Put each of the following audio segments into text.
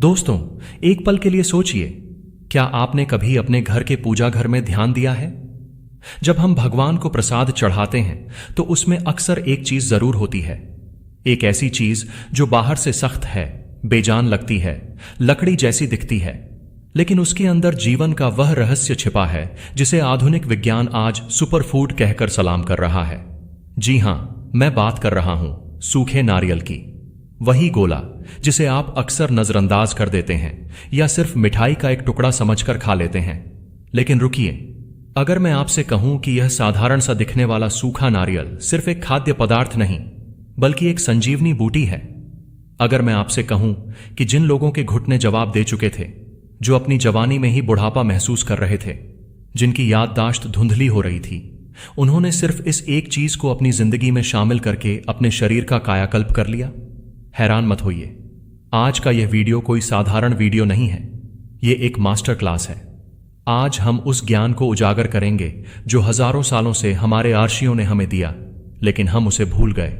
दोस्तों, एक पल के लिए सोचिए, क्या आपने कभी अपने घर के पूजा घर में ध्यान दिया है? जब हम भगवान को प्रसाद चढ़ाते हैं तो उसमें अक्सर एक चीज जरूर होती है। एक ऐसी चीज जो बाहर से सख्त है, बेजान लगती है, लकड़ी जैसी दिखती है, लेकिन उसके अंदर जीवन का वह रहस्य छिपा है जिसे आधुनिक विज्ञान आज सुपरफूड कहकर सलाम कर रहा है। जी हां, मैं बात कर रहा हूं सूखे नारियल की। वही गोला जिसे आप अक्सर नजरअंदाज कर देते हैं या सिर्फ मिठाई का एक टुकड़ा समझकर खा लेते हैं। लेकिन रुकिए, अगर मैं आपसे कहूं कि यह साधारण सा दिखने वाला सूखा नारियल सिर्फ एक खाद्य पदार्थ नहीं बल्कि एक संजीवनी बूटी है। अगर मैं आपसे कहूं कि जिन लोगों के घुटने जवाब दे चुके थे, जो अपनी जवानी में ही बुढ़ापा महसूस कर रहे थे, जिनकी याददाश्त धुंधली हो रही थी, उन्होंने सिर्फ इस एक चीज को अपनी जिंदगी में शामिल करके अपने शरीर का कायाकल्प कर लिया। हैरान मत होइए, आज का यह वीडियो कोई साधारण वीडियो नहीं है, यह एक मास्टर क्लास है। आज हम उस ज्ञान को उजागर करेंगे जो हजारों सालों से हमारे आर्षियों ने हमें दिया, लेकिन हम उसे भूल गए।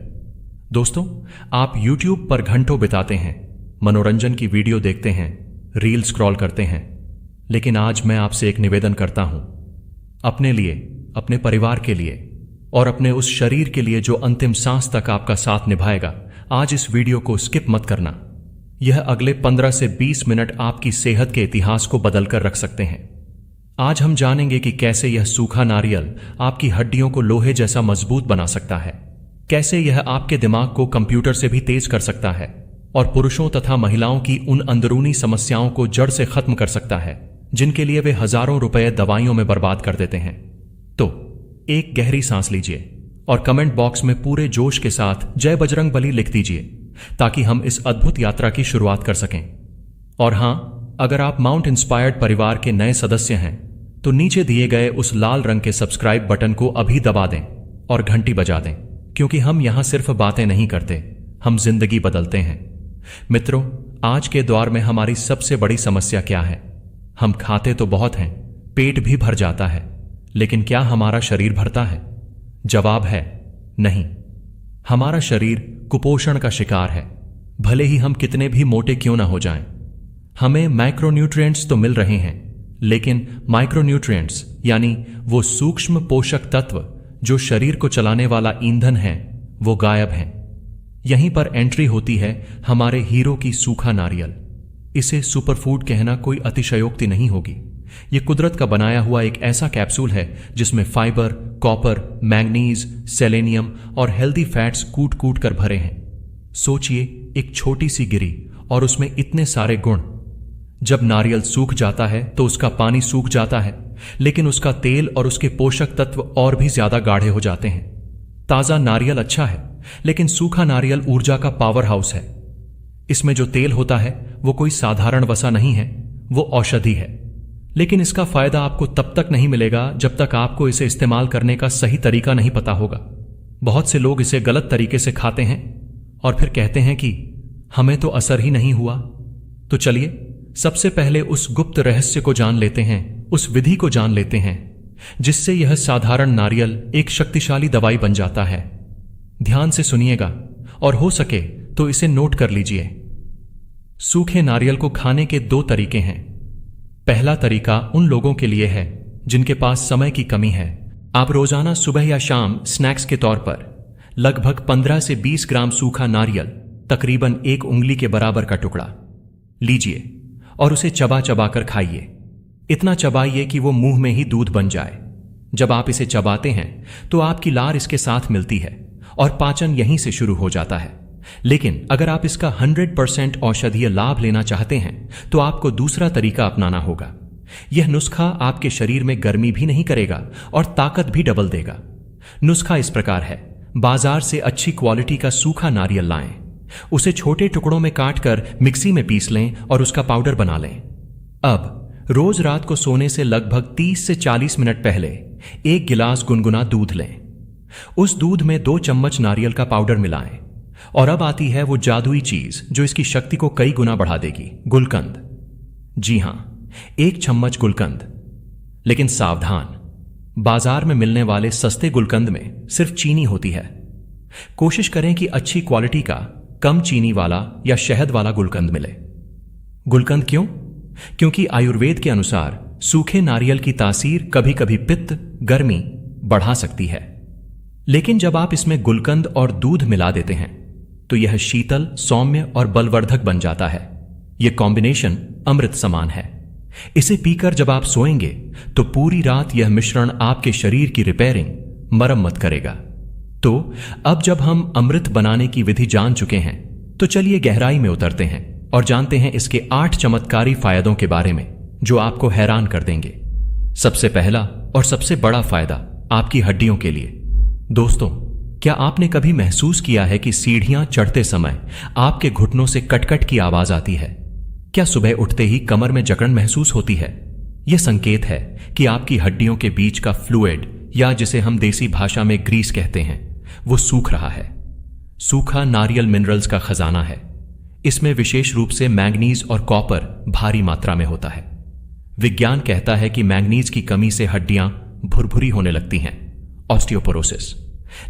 दोस्तों, आप YouTube पर घंटों बिताते हैं, मनोरंजन की वीडियो देखते हैं, रील स्क्रॉल करते हैं, लेकिन आज मैं आपसे एक निवेदन करता हूं, अपने लिए, अपने परिवार के लिए और अपने उस शरीर के लिए जो अंतिम सांस तक आपका साथ निभाएगा, आज इस वीडियो को स्किप मत करना। यह अगले 15 से 20 मिनट आपकी सेहत के इतिहास को बदलकर रख सकते हैं। आज हम जानेंगे कि कैसे यह सूखा नारियल आपकी हड्डियों को लोहे जैसा मजबूत बना सकता है, कैसे यह आपके दिमाग को कंप्यूटर से भी तेज कर सकता है और पुरुषों तथा महिलाओं की उन अंदरूनी समस्याओं को जड़ से खत्म कर सकता है जिनके लिए वे हजारों रुपए दवाइयों में बर्बाद कर देते हैं। तो एक गहरी सांस लीजिए और कमेंट बॉक्स में पूरे जोश के साथ जय बजरंग बली लिख दीजिए ताकि हम इस अद्भुत यात्रा की शुरुआत कर सकें। और हां, अगर आप माउंट इंस्पायर्ड परिवार के नए सदस्य हैं तो नीचे दिए गए उस लाल रंग के सब्सक्राइब बटन को अभी दबा दें और घंटी बजा दें, क्योंकि हम यहां सिर्फ बातें नहीं करते, हम जिंदगी बदलते हैं। मित्रों, आज के दौर में हमारी सबसे बड़ी समस्या क्या है? हम खाते तो बहुत हैं, पेट भी भर जाता है, लेकिन क्या हमारा शरीर भरता है? जवाब है नहीं। हमारा शरीर कुपोषण का शिकार है, भले ही हम कितने भी मोटे क्यों ना हो जाएं। हमें माइक्रोन्यूट्रिएंट्स तो मिल रहे हैं, लेकिन माइक्रोन्यूट्रिएंट्स यानी वो सूक्ष्म पोषक तत्व जो शरीर को चलाने वाला ईंधन है, वो गायब हैं। यहीं पर एंट्री होती है हमारे हीरो की सूखा नारियल। इसे सुपरफूड कहना कोई अतिशयोक्ति नहीं होगी। यह कुदरत का बनाया हुआ एक ऐसा कैप्सूल है जिसमें फाइबर, कॉपर, मैंगनीज, सेलेनियम और हेल्दी फैट्स कूट कूट कर भरे हैं। सोचिए, एक छोटी सी गिरी और उसमें इतने सारे गुण। जब नारियल सूख जाता है तो उसका पानी सूख जाता है, लेकिन उसका तेल और उसके पोषक तत्व और भी ज्यादा गाढ़े हो जाते हैं। ताजा नारियल अच्छा है, लेकिन सूखा नारियल ऊर्जा का पावर हाउस है। इसमें जो तेल होता है वो कोई साधारण वसा नहीं है, वो औषधि है। लेकिन इसका फायदा आपको तब तक नहीं मिलेगा जब तक आपको इसे इस्तेमाल करने का सही तरीका नहीं पता होगा। बहुत से लोग इसे गलत तरीके से खाते हैं और फिर कहते हैं कि हमें तो असर ही नहीं हुआ। तो चलिए सबसे पहले उस गुप्त रहस्य को जान लेते हैं, उस विधि को जान लेते हैं जिससे यह साधारण नारियल एक शक्तिशाली दवाई बन जाता है। ध्यान से सुनिएगा और हो सके तो इसे नोट कर लीजिए। सूखे नारियल को खाने के 2 तरीके हैं। पहला तरीका उन लोगों के लिए है जिनके पास समय की कमी है। आप रोजाना सुबह या शाम स्नैक्स के तौर पर लगभग 15 से 20 ग्राम सूखा नारियल, तकरीबन 1 उंगली के बराबर का टुकड़ा लीजिए और उसे चबा चबा कर खाइए। इतना चबाइए कि वो मुंह में ही दूध बन जाए। जब आप इसे चबाते हैं तो आपकी लार इसके साथ मिलती है और पाचन यहीं से शुरू हो जाता है। लेकिन अगर आप इसका 100% औषधीय लाभ लेना चाहते हैं तो आपको दूसरा तरीका अपनाना होगा। यह नुस्खा आपके शरीर में गर्मी भी नहीं करेगा और ताकत भी डबल देगा। नुस्खा इस प्रकार है, बाजार से अच्छी क्वालिटी का सूखा नारियल लाएं, उसे छोटे टुकड़ों में काटकर मिक्सी में पीस लें और उसका पाउडर बना लें। अब रोज रात को सोने से लगभग 30 से 40 मिनट पहले 1 गिलास गुनगुना दूध लें। उस दूध में 2 चम्मच नारियल का पाउडर मिलाएं और अब आती है वो जादुई चीज जो इसकी शक्ति को कई गुना बढ़ा देगी, गुलकंद। जी हां, 1 चम्मच गुलकंद। लेकिन सावधान, बाजार में मिलने वाले सस्ते गुलकंद में सिर्फ चीनी होती है। कोशिश करें कि अच्छी क्वालिटी का, कम चीनी वाला या शहद वाला गुलकंद मिले। गुलकंद क्यों? क्योंकि आयुर्वेद के अनुसार सूखे नारियल की तासीर कभी कभी पित्त, गर्मी बढ़ा सकती है। लेकिन जब आप इसमें गुलकंद और दूध मिला देते हैं तो यह शीतल, सौम्य और बलवर्धक बन जाता है। यह कॉम्बिनेशन अमृत समान है। इसे पीकर जब आप सोएंगे तो पूरी रात यह मिश्रण आपके शरीर की रिपेयरिंग, मरम्मत करेगा। तो अब जब हम अमृत बनाने की विधि जान चुके हैं तो चलिए गहराई में उतरते हैं और जानते हैं इसके 8 चमत्कारी फायदों के बारे में जो आपको हैरान कर देंगे। सबसे पहला और सबसे बड़ा फायदा आपकी हड्डियों के लिए। दोस्तों, क्या आपने कभी महसूस किया है कि सीढ़ियां चढ़ते समय आपके घुटनों से कटकट की आवाज आती है? क्या सुबह उठते ही कमर में जकड़न महसूस होती है? यह संकेत है कि आपकी हड्डियों के बीच का फ्लूइड, या जिसे हम देसी भाषा में ग्रीस कहते हैं, वो सूख रहा है। सूखा नारियल मिनरल्स का खजाना है। इसमें विशेष रूप से मैंगनीज और कॉपर भारी मात्रा में होता है। विज्ञान कहता है कि मैंगनीज की कमी से हड्डियां भुरभुरी होने लगती हैं, ऑस्टियोपोरोसिस।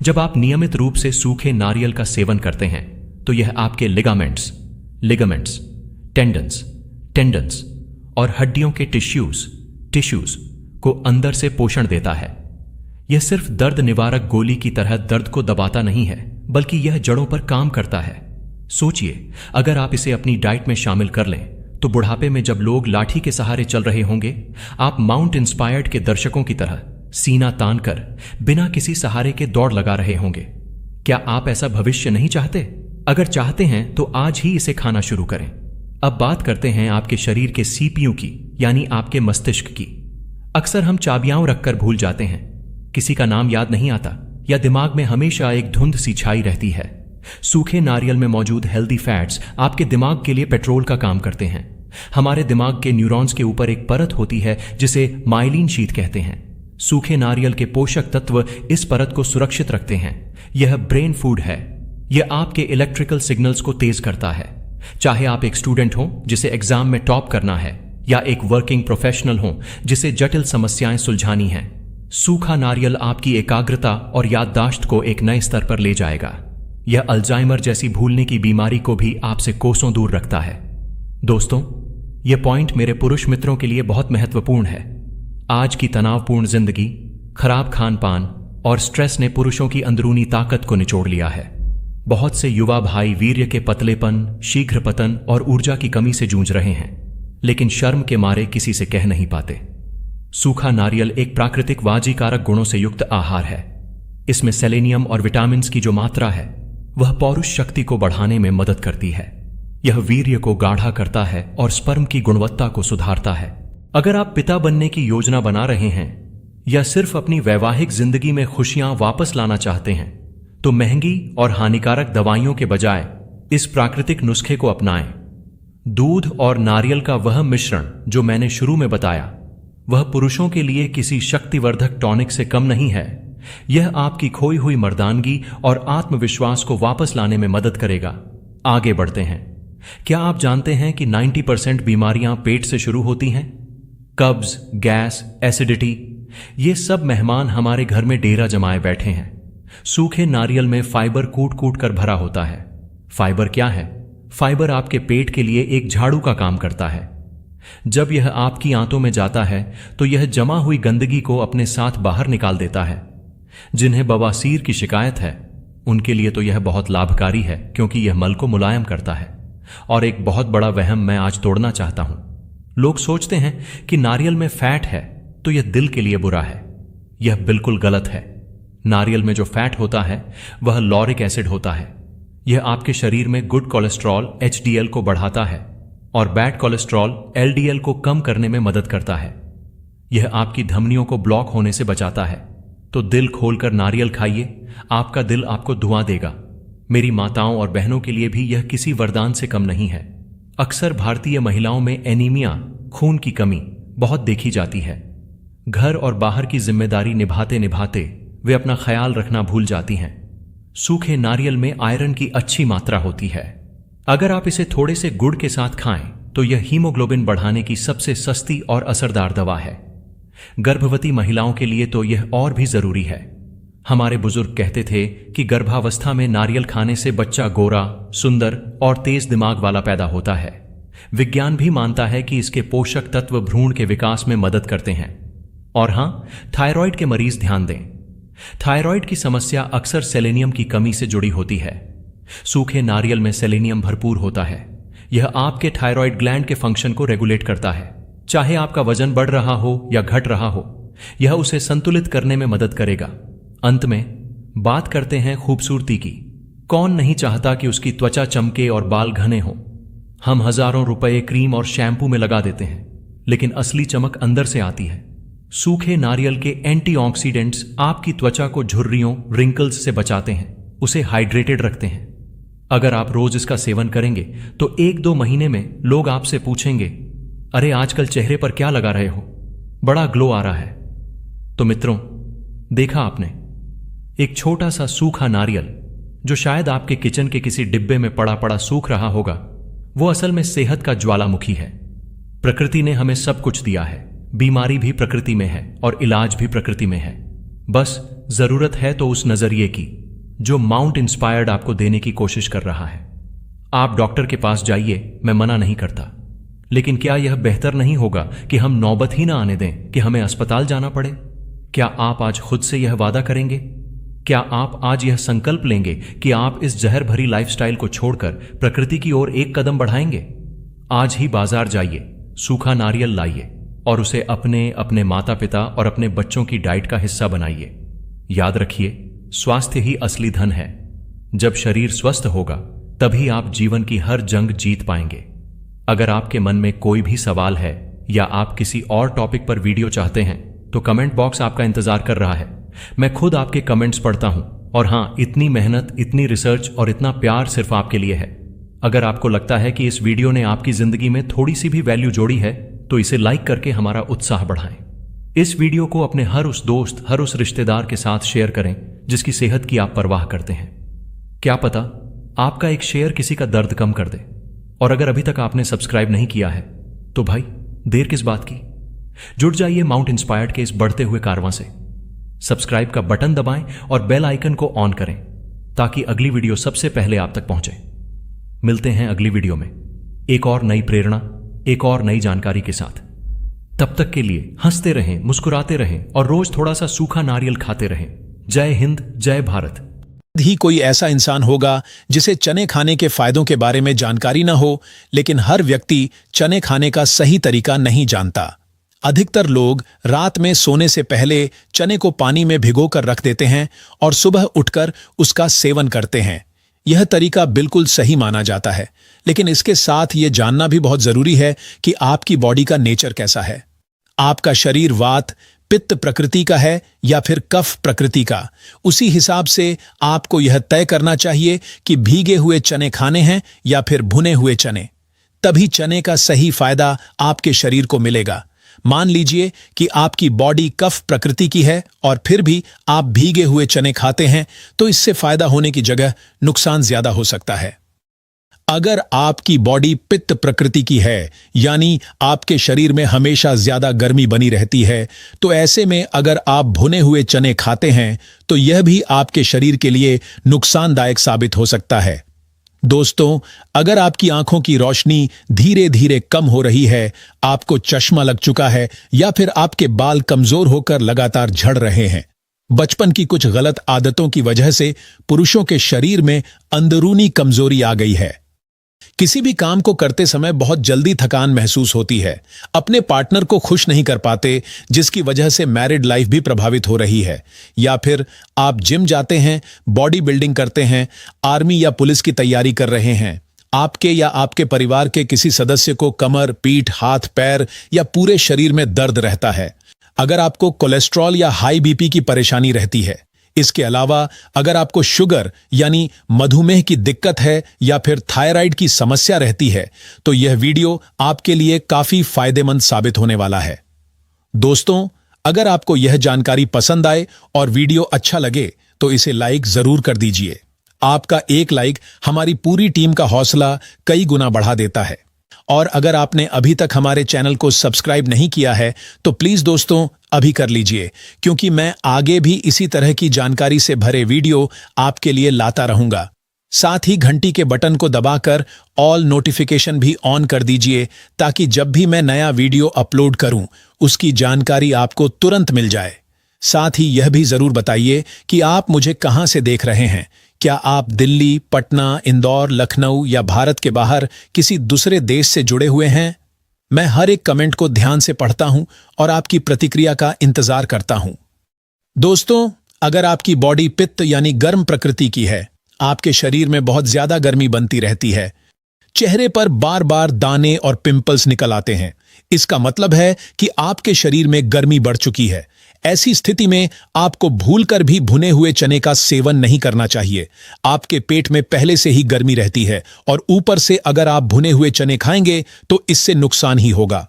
जब आप नियमित रूप से सूखे नारियल का सेवन करते हैं तो यह आपके लिगामेंट्स, टेंडन्स और हड्डियों के टिश्यूज को अंदर से पोषण देता है। यह सिर्फ दर्द निवारक गोली की तरह दर्द को दबाता नहीं है, बल्कि यह जड़ों पर काम करता है। सोचिए, अगर आप इसे अपनी डाइट में शामिल कर लें तो बुढ़ापे में जब लोग लाठी के सहारे चल रहे होंगे, आप माउंट इंस्पायर्ड के दर्शकों की तरह सीना तानकर बिना किसी सहारे के दौड़ लगा रहे होंगे। क्या आप ऐसा भविष्य नहीं चाहते? अगर चाहते हैं तो आज ही इसे खाना शुरू करें। अब बात करते हैं आपके शरीर के सीपीयू की, यानी आपके मस्तिष्क की। अक्सर हम चाबियां रखकर भूल जाते हैं, किसी का नाम याद नहीं आता, या दिमाग में हमेशा एक धुंध सी छाई रहती है। सूखे नारियल में मौजूद हेल्दी फैट्स आपके दिमाग के लिए पेट्रोल का काम करते हैं। हमारे दिमाग के न्यूरॉन्स के ऊपर एक परत होती है जिसे माइलिन शीथ कहते हैं। सूखे नारियल के पोषक तत्व इस परत को सुरक्षित रखते हैं। यह ब्रेन फूड है। यह आपके इलेक्ट्रिकल सिग्नल्स को तेज करता है। चाहे आप एक स्टूडेंट हो जिसे एग्जाम में टॉप करना है, या एक वर्किंग प्रोफेशनल हो जिसे जटिल समस्याएं सुलझानी हैं, सूखा नारियल आपकी एकाग्रता और याददाश्त को एक नए स्तर पर ले जाएगा। यह अल्जाइमर जैसी भूलने की बीमारी को भी आपसे कोसों दूर रखता है। दोस्तों, यह पॉइंट मेरे पुरुष मित्रों के लिए बहुत महत्वपूर्ण है। आज की तनावपूर्ण जिंदगी, खराब खान पान और स्ट्रेस ने पुरुषों की अंदरूनी ताकत को निचोड़ लिया है। बहुत से युवा भाई वीर्य के पतलेपन, शीघ्र पतन और ऊर्जा की कमी से जूझ रहे हैं, लेकिन शर्म के मारे किसी से कह नहीं पाते। सूखा नारियल एक प्राकृतिक वाजीकारक गुणों से युक्त आहार है। इसमें सेलेनियम और विटामिन्स की जो मात्रा है वह पौरुष शक्ति को बढ़ाने में मदद करती है। यह वीर्य को गाढ़ा करता है और स्पर्म की गुणवत्ता को सुधारता है। अगर आप पिता बनने की योजना बना रहे हैं या सिर्फ अपनी वैवाहिक जिंदगी में खुशियां वापस लाना चाहते हैं तो महंगी और हानिकारक दवाइयों के बजाय इस प्राकृतिक नुस्खे को अपनाएं। दूध और नारियल का वह मिश्रण जो मैंने शुरू में बताया, वह पुरुषों के लिए किसी शक्तिवर्धक टॉनिक से कम नहीं है। यह आपकी खोई हुई मर्दानगी और आत्मविश्वास को वापस लाने में मदद करेगा। आगे बढ़ते हैं। क्या आप जानते हैं कि 90% बीमारियां पेट से शुरू होती हैं? कब्ज, गैस, एसिडिटी, ये सब मेहमान हमारे घर में डेरा जमाए बैठे हैं। सूखे नारियल में फाइबर कूट कूट कर भरा होता है। फाइबर क्या है? फाइबर आपके पेट के लिए एक झाड़ू का काम करता है। जब यह आपकी आंतों में जाता है तो यह जमा हुई गंदगी को अपने साथ बाहर निकाल देता है। जिन्हें बवासीर की शिकायत है उनके लिए तो यह बहुत लाभकारी है, क्योंकि यह मल को मुलायम करता है। और एक बहुत बड़ा वहम मैं आज तोड़ना चाहता हूं। लोग सोचते हैं कि नारियल में फैट है तो यह दिल के लिए बुरा है। यह बिल्कुल गलत है। नारियल में जो फैट होता है वह लॉरिक एसिड होता है। यह आपके शरीर में गुड कोलेस्ट्रॉल HDL को बढ़ाता है और बैड कोलेस्ट्रॉल LDL को कम करने में मदद करता है। यह आपकी धमनियों को ब्लॉक होने से बचाता है। तो दिल खोलकर नारियल खाइए, आपका दिल आपको दुआ देगा। मेरी माताओं और बहनों के लिए भी यह किसी वरदान से कम नहीं है। अक्सर भारतीय महिलाओं में एनीमिया, खून की कमी बहुत देखी जाती है। घर और बाहर की जिम्मेदारी निभाते निभाते वे अपना ख्याल रखना भूल जाती हैं। सूखे नारियल में आयरन की अच्छी मात्रा होती है। अगर आप इसे थोड़े से गुड़ के साथ खाएं तो यह हीमोग्लोबिन बढ़ाने की सबसे सस्ती और असरदार दवा है। गर्भवती महिलाओं के लिए तो यह और भी जरूरी है। हमारे बुजुर्ग कहते थे कि गर्भावस्था में नारियल खाने से बच्चा गोरा, सुंदर और तेज दिमाग वाला पैदा होता है। विज्ञान भी मानता है कि इसके पोषक तत्व भ्रूण के विकास में मदद करते हैं। और हां, थायराइड के मरीज ध्यान दें। थायराइड की समस्या अक्सर सेलेनियम की कमी से जुड़ी होती है। सूखे नारियल में सेलेनियम भरपूर होता है। यह आपके थायराइड ग्लैंड के फंक्शन को रेगुलेट करता है। चाहे आपका वजन बढ़ रहा हो या घट रहा हो, यह उसे संतुलित करने में मदद करेगा। अंत में बात करते हैं खूबसूरती की। कौन नहीं चाहता कि उसकी त्वचा चमके और बाल घने हो। हम हजारों रुपए क्रीम और शैम्पू में लगा देते हैं, लेकिन असली चमक अंदर से आती है। सूखे नारियल के एंटीऑक्सीडेंट्स आपकी त्वचा को झुर्रियों, रिंकल्स से बचाते हैं, उसे हाइड्रेटेड रखते हैं। अगर आप रोज इसका सेवन करेंगे तो 1-2 महीने में लोग आपसे पूछेंगे, अरे आजकल चेहरे पर क्या लगा रहे हो, बड़ा ग्लो आ रहा है। तो मित्रों, देखा आपने, एक छोटा सा सूखा नारियल जो शायद आपके किचन के किसी डिब्बे में पड़ा पड़ा सूख रहा होगा, वो असल में सेहत का ज्वालामुखी है। प्रकृति ने हमें सब कुछ दिया है। बीमारी भी प्रकृति में है और इलाज भी प्रकृति में है। बस जरूरत है तो उस नजरिए की जो माउंट इंस्पायर्ड आपको देने की कोशिश कर रहा है। आप डॉक्टर के पास जाइए, मैं मना नहीं करता, लेकिन क्या यह बेहतर नहीं होगा कि हम नौबत ही ना आने दें कि हमें अस्पताल जाना पड़े? क्या आप आज खुद से यह वादा करेंगे? क्या आप आज यह संकल्प लेंगे कि आप इस जहर भरी लाइफस्टाइल को छोड़कर प्रकृति की ओर एक कदम बढ़ाएंगे? आज ही बाजार जाइए, सूखा नारियल लाइए और उसे अपने, अपने माता पिता और अपने बच्चों की डाइट का हिस्सा बनाइए। याद रखिए, स्वास्थ्य ही असली धन है। जब शरीर स्वस्थ होगा तभी आप जीवन की हर जंग जीत पाएंगे। अगर आपके मन में कोई भी सवाल है या आप किसी और टॉपिक पर वीडियो चाहते हैं तो कमेंट बॉक्स आपका इंतजार कर रहा है। मैं खुद आपके कमेंट्स पढ़ता हूं। और हां, इतनी मेहनत, इतनी रिसर्च और इतना प्यार सिर्फ आपके लिए है। अगर आपको लगता है कि इस वीडियो ने आपकी जिंदगी में थोड़ी सी भी वैल्यू जोड़ी है तो इसे लाइक करके हमारा उत्साह बढ़ाएं। इस वीडियो को अपने हर उस दोस्त, हर उस रिश्तेदार के साथ शेयर करें जिसकी सेहत की आप परवाह करते हैं। क्या पता आपका एक शेयर किसी का दर्द कम कर दे। और अगर अभी तक आपने सब्सक्राइब नहीं किया है तो भाई, देर किस बात की, जुड़ जाइए माउंट इंस्पायर्ड के इस बढ़ते हुए कारवां से। सब्सक्राइब का बटन दबाएं और बेल आइकन को ऑन करें ताकि अगली वीडियो सबसे पहले आप तक पहुंचे। मिलते हैं अगली वीडियो में एक और नई प्रेरणा, एक और नई जानकारी के साथ। तब तक के लिए हंसते रहें, मुस्कुराते रहें और रोज थोड़ा सा सूखा नारियल खाते रहें। जय हिंद, जय भारत। ही कोई ऐसा इंसान होगा जिसे चने खाने के फायदों के बारे में जानकारी न हो, लेकिन हर व्यक्ति चने खाने का सही तरीका नहीं जानता। अधिकतर लोग रात में सोने से पहले चने को पानी में भिगोकर रख देते हैं और सुबह उठकर उसका सेवन करते हैं। यह तरीका बिल्कुल सही माना जाता है, लेकिन इसके साथ ये जानना भी बहुत जरूरी है कि आपकी बॉडी का नेचर कैसा है। आपका शरीर वात, पित्त प्रकृति का है या फिर कफ प्रकृति का। उसी हिसाब से आपको यह तय करना चाहिए कि भीगे हुए चने खाने हैं या फिर भुने हुए चने। तभी चने का सही फायदा आपके शरीर को मिलेगा। मान लीजिए कि आपकी बॉडी कफ प्रकृति की है और फिर भी आप भीगे हुए चने खाते हैं, तो इससे फायदा होने की जगह नुकसान ज्यादा हो सकता है। अगर आपकी बॉडी पित्त प्रकृति की है, यानी आपके शरीर में हमेशा ज्यादा गर्मी बनी रहती है, तो ऐसे में अगर आप भुने हुए चने खाते हैं तो यह भी आपके शरीर के लिए नुकसानदायक साबित हो सकता है। दोस्तों, अगर आपकी आंखों की रोशनी धीरे धीरे कम हो रही है, आपको चश्मा लग चुका है या फिर आपके बाल कमजोर होकर लगातार झड़ रहे हैं, बचपन की कुछ गलत आदतों की वजह से पुरुषों के शरीर में अंदरूनी कमजोरी आ गई है, किसी भी काम को करते समय बहुत जल्दी थकान महसूस होती है, अपने पार्टनर को खुश नहीं कर पाते जिसकी वजह से मैरिड लाइफ भी प्रभावित हो रही है, या फिर आप जिम जाते हैं, बॉडी बिल्डिंग करते हैं, आर्मी या पुलिस की तैयारी कर रहे हैं, आपके या आपके परिवार के किसी सदस्य को कमर, पीठ, हाथ, पैर या पूरे शरीर में दर्द रहता है, अगर आपको कोलेस्ट्रॉल या हाई बीपी की परेशानी रहती है, इसके अलावा अगर आपको शुगर यानी मधुमेह की दिक्कत है या फिर थायराइड की समस्या रहती है, तो यह वीडियो आपके लिए काफी फायदेमंद साबित होने वाला है। दोस्तों, अगर आपको यह जानकारी पसंद आए और वीडियो अच्छा लगे तो इसे लाइक जरूर कर दीजिए। आपका एक लाइक हमारी पूरी टीम का हौसला कई गुना बढ़ा देता है। और अगर आपने अभी तक हमारे चैनल को सब्सक्राइब नहीं किया है तो प्लीज दोस्तों अभी कर लीजिए, क्योंकि मैं आगे भी इसी तरह की जानकारी से भरे वीडियो आपके लिए लाता रहूंगा। साथ ही घंटी के बटन को दबाकर ऑल नोटिफिकेशन भी ऑन कर दीजिए ताकि जब भी मैं नया वीडियो अपलोड करूं उसकी जानकारी आपको तुरंत मिल जाए। साथ ही यह भी जरूर बताइए कि आप मुझे कहां से देख रहे हैं। क्या आप दिल्ली, पटना, इंदौर, लखनऊ या भारत के बाहर किसी दूसरे देश से जुड़े हुए हैं? मैं हर एक कमेंट को ध्यान से पढ़ता हूं और आपकी प्रतिक्रिया का इंतजार करता हूं। दोस्तों, अगर आपकी बॉडी पित्त यानी गर्म प्रकृति की है, आपके शरीर में बहुत ज्यादा गर्मी बनती रहती है, चेहरे पर बार बार दाने और पिंपल्स निकल आते हैं, इसका मतलब है कि आपके शरीर में गर्मी बढ़ चुकी है। ऐसी स्थिति में आपको भूलकर भी भुने हुए चने का सेवन नहीं करना चाहिए। आपके पेट में पहले से ही गर्मी रहती है और ऊपर से अगर आप भुने हुए चने खाएंगे तो इससे नुकसान ही होगा।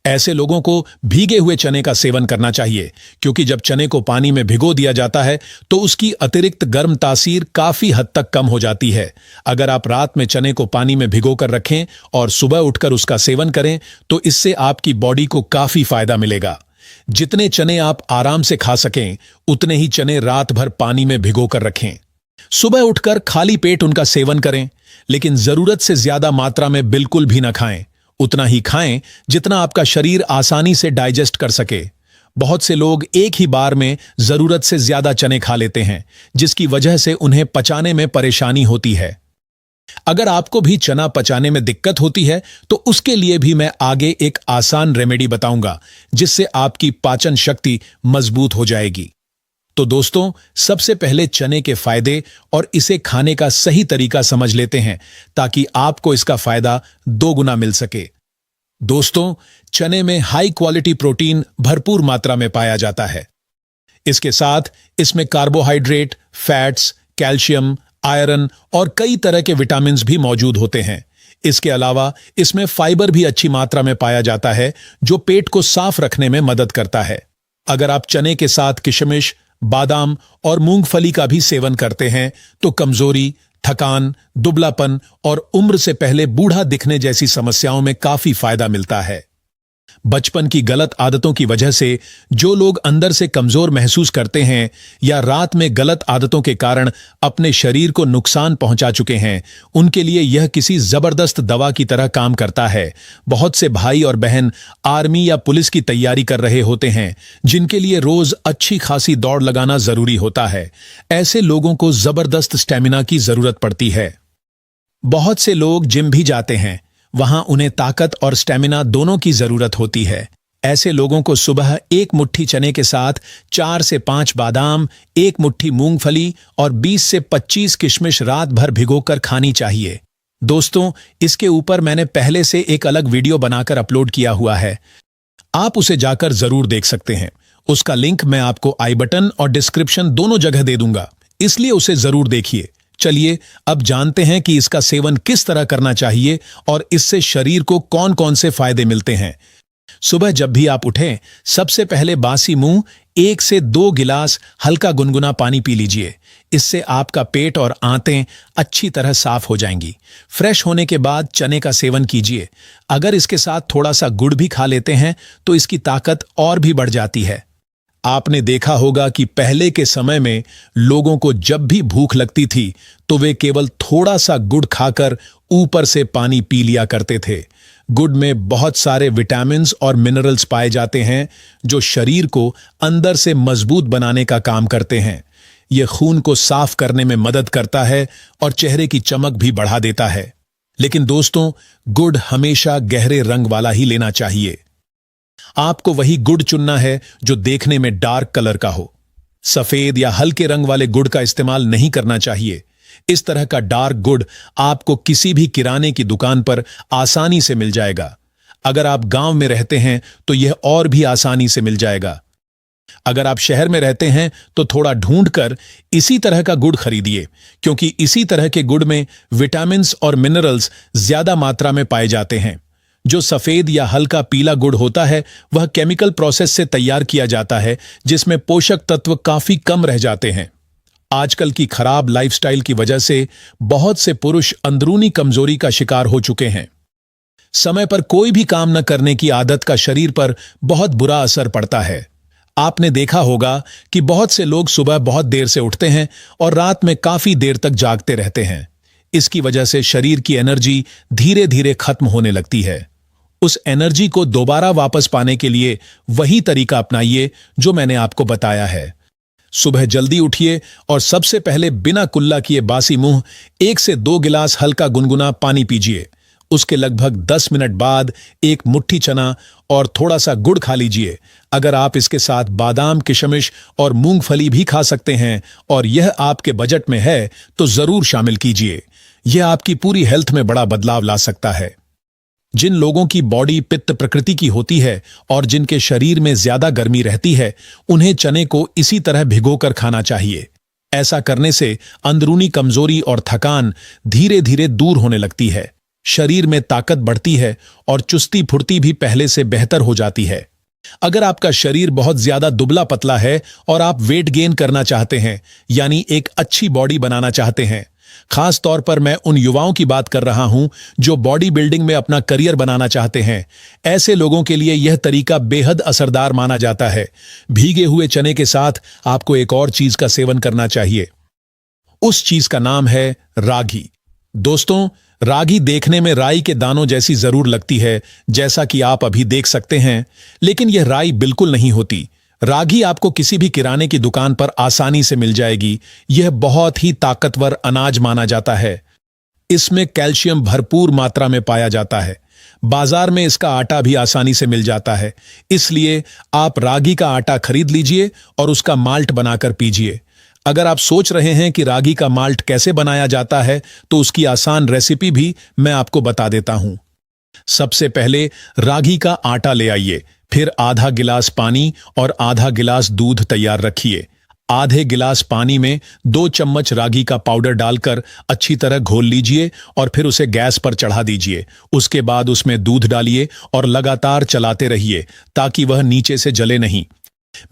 ऐसे लोगों को भीगे हुए चने का सेवन करना चाहिए, क्योंकि जब चने को पानी में भिगो दिया जाता है तो उसकी अतिरिक्त गर्म तासीर काफी हद तक कम हो जाती है। अगर आप रात में चने को पानी में भिगोकर रखें और सुबह उठकर उसका सेवन करें तो इससे आपकी बॉडी को काफी फायदा मिलेगा। जितने चने आप आराम से खा सकें उतने ही चने रात भर पानी में भिगोकर रखें। सुबह उठकर खाली पेट उनका सेवन करें, लेकिन जरूरत से ज्यादा मात्रा में बिल्कुल भी न खाएं। उतना ही खाएं जितना आपका शरीर आसानी से डाइजेस्ट कर सके। बहुत से लोग एक ही बार में जरूरत से ज्यादा चने खा लेते हैं, जिसकी वजह से उन्हें पचाने में परेशानी होती है। अगर आपको भी चना पचाने में दिक्कत होती है तो उसके लिए भी मैं आगे एक आसान रेमेडी बताऊंगा, जिससे आपकी पाचन शक्ति मजबूत हो जाएगी। तो दोस्तों, सबसे पहले चने के फायदे और इसे खाने का सही तरीका समझ लेते हैं ताकि आपको इसका फायदा 2 गुना मिल सके। दोस्तों, चने में हाई क्वालिटी प्रोटीन भरपूर मात्रा में पाया जाता है। इसके साथ इसमें कार्बोहाइड्रेट, फैट्स, कैल्शियम, आयरन और कई तरह के विटामिन्स भी मौजूद होते हैं। इसके अलावा इसमें फाइबर भी अच्छी मात्रा में पाया जाता है, जो पेट को साफ रखने में मदद करता है। अगर आप चने के साथ किशमिश, बादाम और मूंगफली का भी सेवन करते हैं तो कमजोरी, थकान, दुबलापन और उम्र से पहले बूढ़ा दिखने जैसी समस्याओं में काफी फायदा मिलता है। बचपन की गलत आदतों की वजह से जो लोग अंदर से कमजोर महसूस करते हैं या रात में गलत आदतों के कारण अपने शरीर को नुकसान पहुंचा चुके हैं, उनके लिए यह किसी जबरदस्त दवा की तरह काम करता है। बहुत से भाई और बहन आर्मी या पुलिस की तैयारी कर रहे होते हैं, जिनके लिए रोज अच्छी खासी दौड़ लगाना जरूरी होता है। ऐसे लोगों को जबरदस्त स्टेमिना की जरूरत पड़ती है। बहुत से लोग जिम भी जाते हैं, वहां उन्हें ताकत और स्टेमिना दोनों की जरूरत होती है। ऐसे लोगों को सुबह 1 मुट्ठी चने के साथ 4 से 5 बादाम, 1 मुट्ठी मूंगफली और 20 से 25 किशमिश रात भर भिगोकर खानी चाहिए। दोस्तों, इसके ऊपर मैंने पहले से एक अलग वीडियो बनाकर अपलोड किया हुआ है, आप उसे जाकर जरूर देख सकते हैं। उसका लिंक मैं आपको आई बटन और डिस्क्रिप्शन दोनों जगह दे दूंगा, इसलिए उसे जरूर देखिए। चलिए अब जानते हैं कि इसका सेवन किस तरह करना चाहिए और इससे शरीर को कौन कौन से फायदे मिलते हैं। सुबह जब भी आप उठें, सबसे पहले बासी मुंह 1 से 2 गिलास हल्का गुनगुना पानी पी लीजिए। इससे आपका पेट और आंतें अच्छी तरह साफ हो जाएंगी। फ्रेश होने के बाद चने का सेवन कीजिए। अगर इसके साथ थोड़ा सा गुड़ भी खा लेते हैं तो इसकी ताकत और भी बढ़ जाती है। आपने देखा होगा कि पहले के समय में लोगों को जब भी भूख लगती थी तो वे केवल थोड़ा सा गुड़ खाकर ऊपर से पानी पी लिया करते थे। गुड़ में बहुत सारे विटामिन्स और मिनरल्स पाए जाते हैं, जो शरीर को अंदर से मजबूत बनाने का काम करते हैं। यह खून को साफ करने में मदद करता है और चेहरे की चमक भी बढ़ा देता है। लेकिन दोस्तों, गुड़ हमेशा गहरे रंग वाला ही लेना चाहिए। आपको वही गुड़ चुनना है जो देखने में डार्क कलर का हो। सफेद या हल्के रंग वाले गुड़ का इस्तेमाल नहीं करना चाहिए। इस तरह का डार्क गुड़ आपको किसी भी किराने की दुकान पर आसानी से मिल जाएगा। अगर आप गांव में रहते हैं तो यह और भी आसानी से मिल जाएगा। अगर आप शहर में रहते हैं तो थोड़ा ढूंढकर इसी तरह का गुड़ खरीदिए, क्योंकि इसी तरह के गुड़ में विटामिन्स और मिनरल्स ज्यादा मात्रा में पाए जाते हैं। जो सफेद या हल्का पीला गुड़ होता है वह केमिकल प्रोसेस से तैयार किया जाता है, जिसमें पोषक तत्व काफी कम रह जाते हैं। आजकल की खराब लाइफस्टाइल की वजह से बहुत से पुरुष अंदरूनी कमजोरी का शिकार हो चुके हैं। समय पर कोई भी काम न करने की आदत का शरीर पर बहुत बुरा असर पड़ता है। आपने देखा होगा कि बहुत से लोग सुबह बहुत देर से उठते हैं और रात में काफी देर तक जागते रहते हैं। इसकी वजह से शरीर की एनर्जी धीरे धीरे खत्म होने लगती है। उस एनर्जी को दोबारा वापस पाने के लिए वही तरीका अपनाइए जो मैंने आपको बताया है। सुबह जल्दी उठिए और सबसे पहले बिना कुल्ला किए बासी मुंह 1 से 2 गिलास हल्का गुनगुना पानी पीजिए। उसके लगभग 10 मिनट बाद एक मुट्ठी चना और थोड़ा सा गुड़ खा लीजिए। अगर आप इसके साथ बादाम, किशमिश और मूंगफली भी खा सकते हैं और यह आपके बजट में है तो जरूर शामिल कीजिए। यह आपकी पूरी हेल्थ में बड़ा बदलाव ला सकता है। जिन लोगों की बॉडी पित्त प्रकृति की होती है और जिनके शरीर में ज्यादा गर्मी रहती है, उन्हें चने को इसी तरह भिगोकर खाना चाहिए। ऐसा करने से अंदरूनी कमजोरी और थकान धीरे धीरे दूर होने लगती है, शरीर में ताकत बढ़ती है और चुस्ती फुर्ती भी पहले से बेहतर हो जाती है। अगर आपका शरीर बहुत ज्यादा दुबला पतला है और आप वेट गेन करना चाहते हैं, यानी एक अच्छी बॉडी बनाना चाहते हैं, खास तौर पर मैं उन युवाओं की बात कर रहा हूं जो बॉडी बिल्डिंग में अपना करियर बनाना चाहते हैं, ऐसे लोगों के लिए यह तरीका बेहद असरदार माना जाता है। भीगे हुए चने के साथ आपको एक और चीज का सेवन करना चाहिए। उस चीज का नाम है रागी। दोस्तों, रागी देखने में राई के दानों जैसी जरूर लगती है, जैसा कि आप अभी देख सकते हैं, लेकिन यह राई बिल्कुल नहीं होती। रागी आपको किसी भी किराने की दुकान पर आसानी से मिल जाएगी। यह बहुत ही ताकतवर अनाज माना जाता है। इसमें कैल्शियम भरपूर मात्रा में पाया जाता है। बाजार में इसका आटा भी आसानी से मिल जाता है, इसलिए आप रागी का आटा खरीद लीजिए और उसका माल्ट बनाकर पीजिए। अगर आप सोच रहे हैं कि रागी का माल्ट कैसे बनाया जाता है, तो उसकी आसान रेसिपी भी मैं आपको बता देता हूं। सबसे पहले रागी का आटा ले आइए, फिर आधा गिलास पानी और आधा गिलास दूध तैयार रखिए। आधे गिलास पानी में 2 चम्मच रागी का पाउडर डालकर अच्छी तरह घोल लीजिए और फिर उसे गैस पर चढ़ा दीजिए। उसके बाद उसमें दूध डालिए और लगातार चलाते रहिए ताकि वह नीचे से जले नहीं।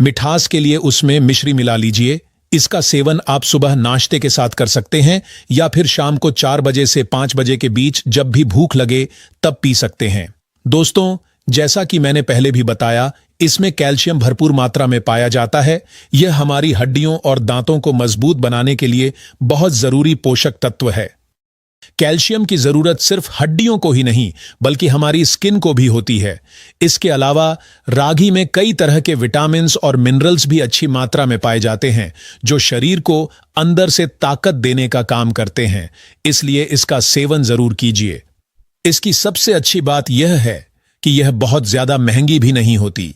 मिठास के लिए उसमें मिश्री मिला लीजिए। इसका सेवन आप सुबह नाश्ते के साथ कर सकते हैं या फिर शाम को 4 बजे से 5 बजे के बीच जब भी भूख लगे तब पी सकते हैं। दोस्तों, जैसा कि मैंने पहले भी बताया, इसमें कैल्शियम भरपूर मात्रा में पाया जाता है। यह हमारी हड्डियों और दांतों को मजबूत बनाने के लिए बहुत जरूरी पोषक तत्व है। कैल्शियम की जरूरत सिर्फ हड्डियों को ही नहीं बल्कि हमारी स्किन को भी होती है। इसके अलावा रागी में कई तरह के विटामिन्स और मिनरल्स भी अच्छी मात्रा में पाए जाते हैं जो शरीर को अंदर से ताकत देने का काम करते हैं, इसलिए इसका सेवन जरूर कीजिए। इसकी सबसे अच्छी बात यह है कि यह बहुत ज्यादा महंगी भी नहीं होती।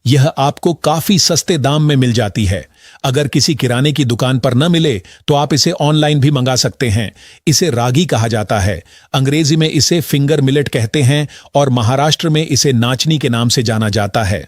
यह आपको काफी सस्ते दाम में मिल जाती है। अगर किसी किराने की दुकान पर न मिले तो आप इसे ऑनलाइन भी मंगा सकते हैं। इसे रागी कहा जाता है। अंग्रेजी में इसे फिंगर मिलेट कहते हैं और महाराष्ट्र में इसे नाचनी के नाम से जाना जाता है।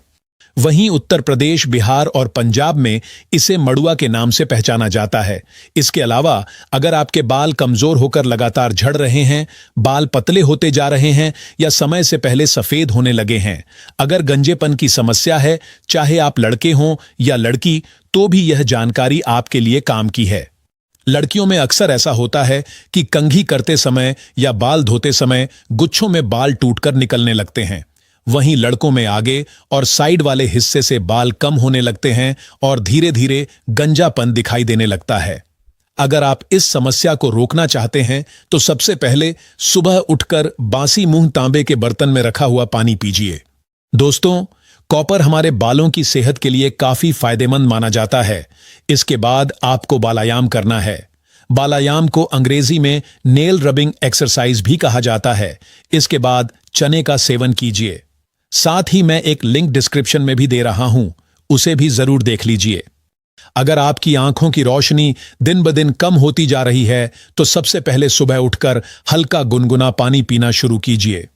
वहीं उत्तर प्रदेश, बिहार और पंजाब में इसे मड़ुआ के नाम से पहचाना जाता है। इसके अलावा अगर आपके बाल कमजोर होकर लगातार झड़ रहे हैं, बाल पतले होते जा रहे हैं या समय से पहले सफेद होने लगे हैं, अगर गंजेपन की समस्या है, चाहे आप लड़के हों या लड़की, तो भी यह जानकारी आपके लिए काम की है। लड़कियों में अक्सर ऐसा होता है कि कंघी करते समय या बाल धोते समय गुच्छों में बाल टूटकर निकलने लगते हैं। वहीं लड़कों में आगे और साइड वाले हिस्से से बाल कम होने लगते हैं और धीरे धीरे गंजापन दिखाई देने लगता है। अगर आप इस समस्या को रोकना चाहते हैं तो सबसे पहले सुबह उठकर बासी मुंह तांबे के बर्तन में रखा हुआ पानी पीजिए। दोस्तों, कॉपर हमारे बालों की सेहत के लिए काफी फायदेमंद माना जाता है। इसके बाद आपको बालायाम करना है। बालायाम को अंग्रेजी में नेल रबिंग एक्सरसाइज भी कहा जाता है। इसके बाद चने का सेवन कीजिए। साथ ही मैं एक लिंक डिस्क्रिप्शन में भी दे रहा हूं, उसे भी जरूर देख लीजिए। अगर आपकी आंखों की रोशनी दिन ब दिन कम होती जा रही है तो सबसे पहले सुबह उठकर हल्का गुनगुना पानी पीना शुरू कीजिए।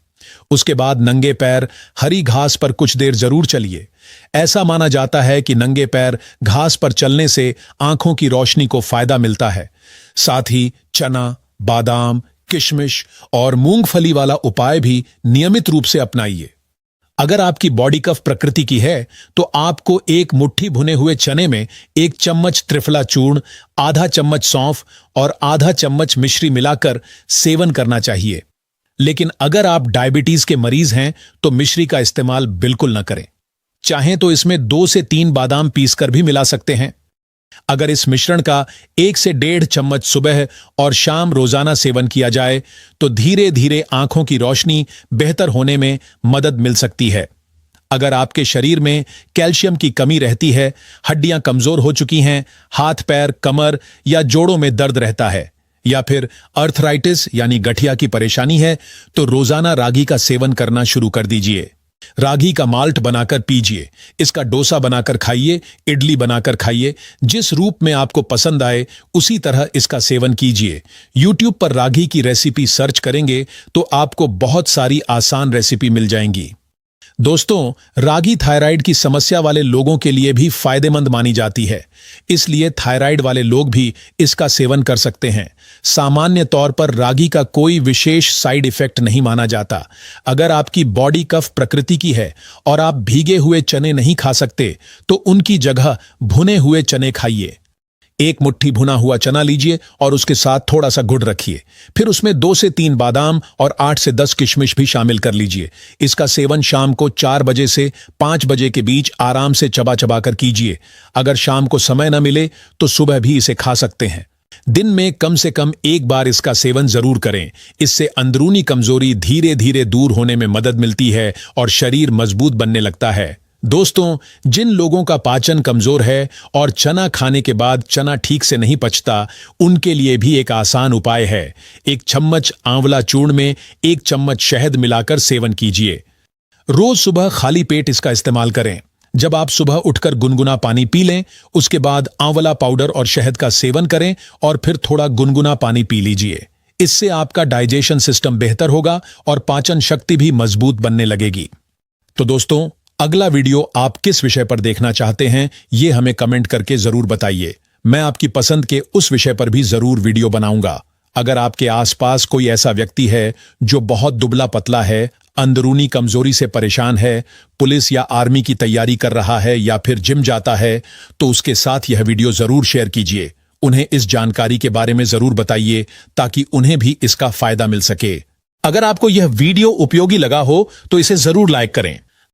उसके बाद नंगे पैर हरी घास पर कुछ देर जरूर चलिए। ऐसा माना जाता है कि नंगे पैर घास पर चलने से आंखों की रोशनी को फायदा मिलता है। साथ ही चना, बादाम, किशमिश और मूंगफली वाला उपाय भी नियमित रूप से अपनाइए। अगर आपकी बॉडी कफ प्रकृति की है तो आपको एक मुट्ठी भुने हुए चने में 1 चम्मच त्रिफला चूर्ण, आधा चम्मच सौंफ और आधा चम्मच मिश्री मिलाकर सेवन करना चाहिए। लेकिन अगर आप डायबिटीज के मरीज हैं तो मिश्री का इस्तेमाल बिल्कुल न करें। चाहें तो इसमें 2 से 3 बादाम पीसकर भी मिला सकते हैं। अगर इस मिश्रण का 1 से 1.5 चम्मच सुबह और शाम रोजाना सेवन किया जाए तो धीरे धीरे आंखों की रोशनी बेहतर होने में मदद मिल सकती है। अगर आपके शरीर में कैल्शियम की कमी रहती है, हड्डियां कमजोर हो चुकी हैं, हाथ पैर कमर या जोड़ों में दर्द रहता है, या फिर अर्थराइटिस यानी गठिया की परेशानी है, तो रोजाना रागी का सेवन करना शुरू कर दीजिए। रागी का माल्ट बनाकर पीजिए, इसका डोसा बनाकर खाइए, इडली बनाकर खाइए, जिस रूप में आपको पसंद आए उसी तरह इसका सेवन कीजिए। YouTube पर रागी की रेसिपी सर्च करेंगे तो आपको बहुत सारी आसान रेसिपी मिल जाएंगी। दोस्तों, रागी थायराइड की समस्या वाले लोगों के लिए भी फायदेमंद मानी जाती है, इसलिए थायराइड वाले लोग भी इसका सेवन कर सकते हैं। सामान्य तौर पर रागी का कोई विशेष साइड इफेक्ट नहीं माना जाता। अगर आपकी बॉडी कफ प्रकृति की है और आप भीगे हुए चने नहीं खा सकते तो उनकी जगह भुने हुए चने खाइए। 1 मुट्ठी भुना हुआ चना लीजिए और उसके साथ थोड़ा सा गुड़ रखिए, फिर उसमें 2 से 3 बादाम और 8 से 10 किशमिश भी शामिल कर लीजिए। इसका सेवन शाम को 4 बजे से 5 बजे के बीच आराम से चबा चबा कर कीजिए। अगर शाम को समय न मिले तो सुबह भी इसे खा सकते हैं। दिन में कम से कम 1 बार इसका सेवन जरूर करें। इससे अंदरूनी कमजोरी धीरे धीरे दूर होने में मदद मिलती है और शरीर मजबूत बनने लगता है। दोस्तों, जिन लोगों का पाचन कमजोर है और चना खाने के बाद चना ठीक से नहीं पचता, उनके लिए भी एक आसान उपाय है। 1 चम्मच आंवला चूर्ण में 1 चम्मच शहद मिलाकर सेवन कीजिए। रोज सुबह खाली पेट इसका इस्तेमाल करें। जब आप सुबह उठकर गुनगुना पानी पी लें, उसके बाद आंवला पाउडर और शहद का सेवन करें और फिर थोड़ा गुनगुना पानी पी लीजिए। इससे आपका डाइजेशन सिस्टम बेहतर होगा और पाचन शक्ति भी मजबूत बनने लगेगी। तो दोस्तों, अगला वीडियो आप किस विषय पर देखना चाहते हैं, ये हमें कमेंट करके जरूर बताइए। मैं आपकी पसंद के उस विषय पर भी जरूर वीडियो बनाऊंगा। अगर आपके आसपास कोई ऐसा व्यक्ति है जो बहुत दुबला पतला है, अंदरूनी कमजोरी से परेशान है, पुलिस या आर्मी की तैयारी कर रहा है या फिर जिम जाता है, तो उसके साथ यह वीडियो जरूर शेयर कीजिए। उन्हें इस जानकारी के बारे में जरूर बताइए ताकि उन्हें भी इसका फायदा मिल सके। अगर आपको यह वीडियो उपयोगी लगा हो तो इसे जरूर लाइक करें।